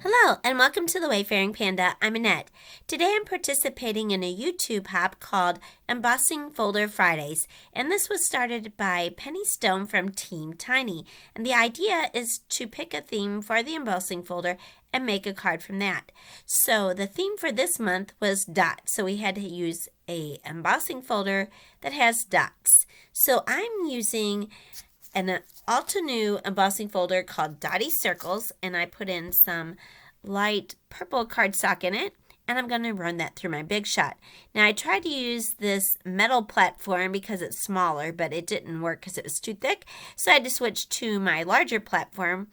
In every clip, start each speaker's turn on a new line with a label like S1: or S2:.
S1: Hello, and welcome to the Wayfaring Panda. I'm Annette. Today I'm participating in a YouTube hop called Embossing Folder Fridays, and this was started by Penny Stone from Team Tiny. And the idea is to pick a theme for the embossing folder and make a card from that. So the theme for this month was dots, so we had to use a embossing folder that has dots. So I'm using an Altenew embossing folder called Dotty Circles, and I put in some light purple cardstock in it, and I'm going to run that through my Big Shot. Now I tried to use this metal platform because it's smaller, but it didn't work because it was too thick, so I had to switch to my larger platform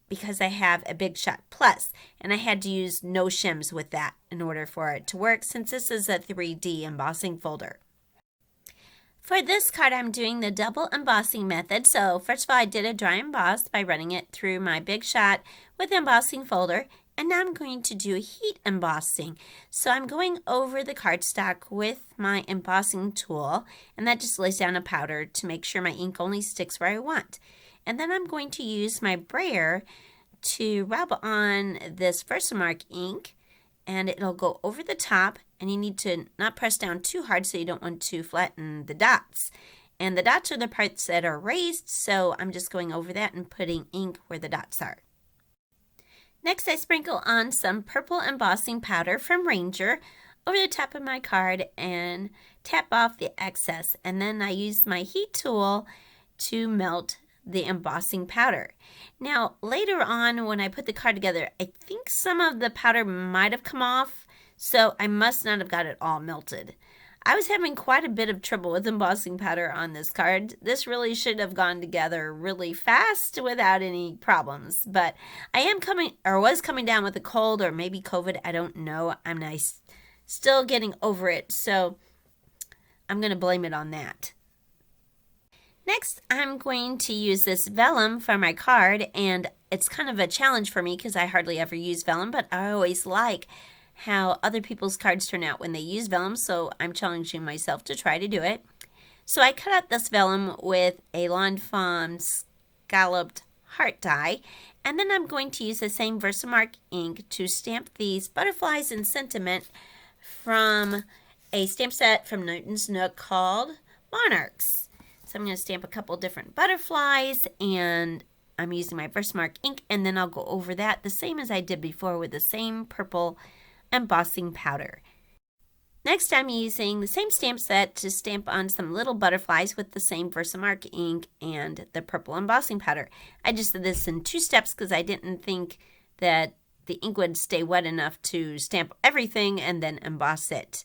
S1: because I have a Big Shot Plus, and I had to use no shims with that in order for it to work since this is a 3D embossing folder. For this card, I'm doing the double embossing method. So first of all, I did a dry emboss by running it through my Big Shot with the embossing folder. And now I'm going to do heat embossing. So I'm going over the cardstock with my embossing tool. And that just lays down a powder to make sure my ink only sticks where I want. And then I'm going to use my brayer to rub on this VersaMark ink. And it'll go over the top, and you need to not press down too hard so you don't want to flatten the dots. And the dots are the parts that are raised, so I'm just going over that and putting ink where the dots are. Next, I sprinkle on some purple embossing powder from Ranger over the top of my card and tap off the excess. And then I use my heat tool to melt the embossing powder. Now, later on when I put the card together, I think some of the powder might have come off, so I must not have got it all melted. I was having quite a bit of trouble with embossing powder on this card. This really should have gone together really fast without any problems, but I was coming down with a cold or maybe COVID, I don't know. I'm still getting over it, so I'm going to blame it on that. Next, I'm going to use this vellum for my card, and it's kind of a challenge for me because I hardly ever use vellum, but I always like how other people's cards turn out when they use vellum, so I'm challenging myself to try to do it. So I cut out this vellum with a Lawn Fawn scalloped heart die, and then I'm going to use the same VersaMark ink to stamp these butterflies in sentiment from a stamp set from Newton's Nook called Monarchs. So I'm going to stamp a couple different butterflies, and I'm using my VersaMark ink, and then I'll go over that the same as I did before with the same purple embossing powder. Next, I'm using the same stamp set to stamp on some little butterflies with the same VersaMark ink and the purple embossing powder. I just did this in 2 steps because I didn't think that the ink would stay wet enough to stamp everything and then emboss it.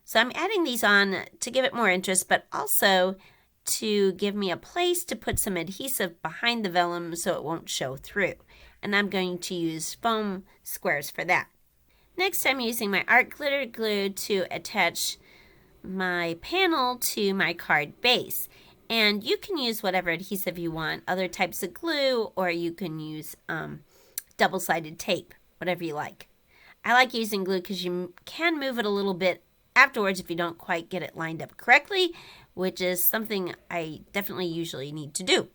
S1: So I'm adding these on to give it more interest, but also to give me a place to put some adhesive behind the vellum so it won't show through. And I'm going to use foam squares for that. Next, I'm using my art glitter glue to attach my panel to my card base. And you can use whatever adhesive you want, other types of glue, or you can use double-sided tape, whatever you like. I like using glue because you can move it a little bit afterwards if you don't quite get it lined up correctly, which is something I definitely usually need to do.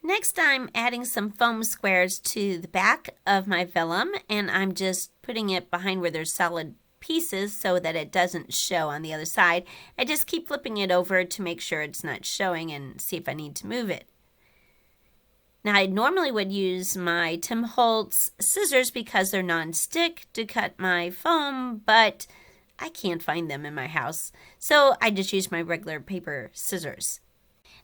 S1: Next, I'm adding some foam squares to the back of my vellum, and I'm just putting it behind where there's solid pieces so that it doesn't show on the other side. I just keep flipping it over to make sure it's not showing and see if I need to move it. Now, I normally would use my Tim Holtz scissors because they're non-stick to cut my foam, but I can't find them in my house, so I just use my regular paper scissors.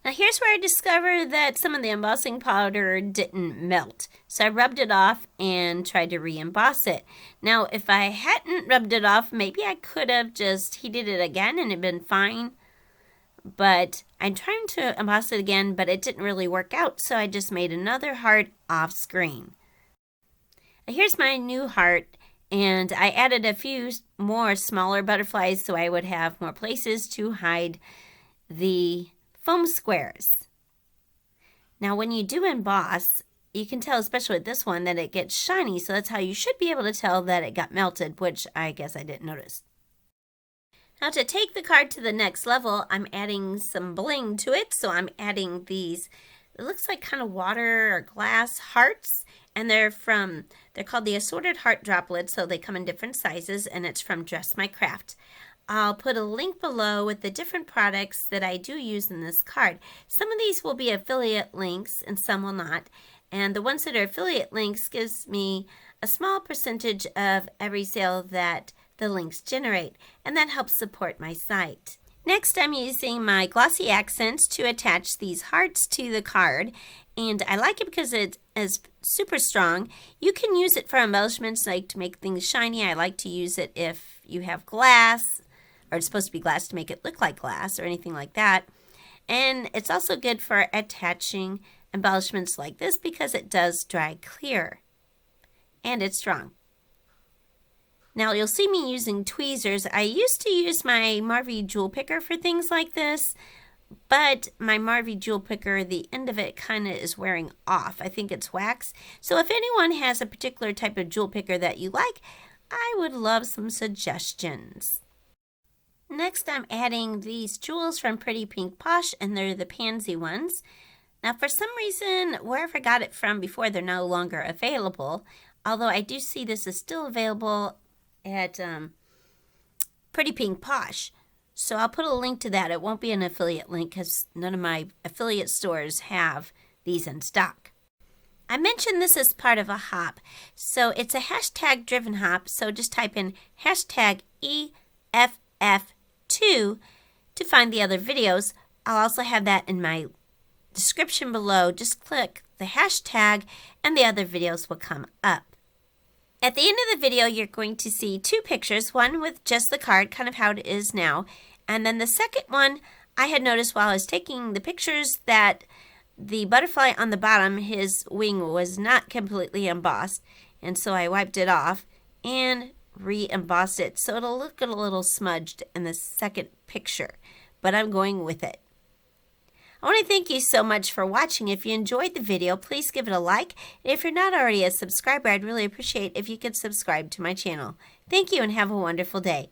S1: Now here's where I discovered that some of the embossing powder didn't melt, so I rubbed it off and tried to re-emboss it. Now if I hadn't rubbed it off, maybe I could have just heated it again and it'd been fine, but I'm trying to emboss it again, but it didn't really work out, so I just made another heart off screen. Now here's my new heart. And I added a few more smaller butterflies so I would have more places to hide the foam squares. Now when you do emboss, you can tell, especially with this one, that it gets shiny. So that's how you should be able to tell that it got melted, which I guess I didn't notice. Now to take the card to the next level, I'm adding some bling to it. So I'm adding these it looks like kind of water or glass hearts, and they're called the Assorted Heart Droplets, so they come in different sizes, and it's from Dress My Craft. I'll put a link below with the different products that I do use in this card. Some of these will be affiliate links and some will not. And the ones that are affiliate links gives me a small percentage of every sale that the links generate, and that helps support my site. Next, I'm using my Glossy Accents to attach these hearts to the card, and I like it because it is super strong. You can use it for embellishments, like to make things shiny. I like to use it if you have glass, or it's supposed to be glass to make it look like glass, or anything like that. And it's also good for attaching embellishments like this because it does dry clear, and it's strong. Now you'll see me using tweezers. I used to use my Movavi jewel picker for things like this, but my Movavi jewel picker, the end of it kind of is wearing off. I think it's wax. So if anyone has a particular type of jewel picker that you like, I would love some suggestions. Next, I'm adding these jewels from Pretty Pink Posh, and they're the Pansy ones. Now, for some reason, wherever I got it from before, they're no longer available. Although I do see this is still available at Pretty Pink Posh. So I'll put a link to that. It won't be an affiliate link because none of my affiliate stores have these in stock. I mentioned this as part of a hop. So it's a hashtag driven hop. So just type in hashtag EFF2 to find the other videos. I'll also have that in my description below. Just click the hashtag and the other videos will come up. At the end of the video, you're going to see two pictures, one with just the card, kind of how it is now, and then the second one, I had noticed while I was taking the pictures that the butterfly on the bottom, his wing was not completely embossed, and so I wiped it off and re-embossed it, so it'll look a little smudged in the second picture, but I'm going with it. I want to thank you so much for watching. If you enjoyed the video, please give it a like. And if you're not already a subscriber, I'd really appreciate if you could subscribe to my channel. Thank you and have a wonderful day.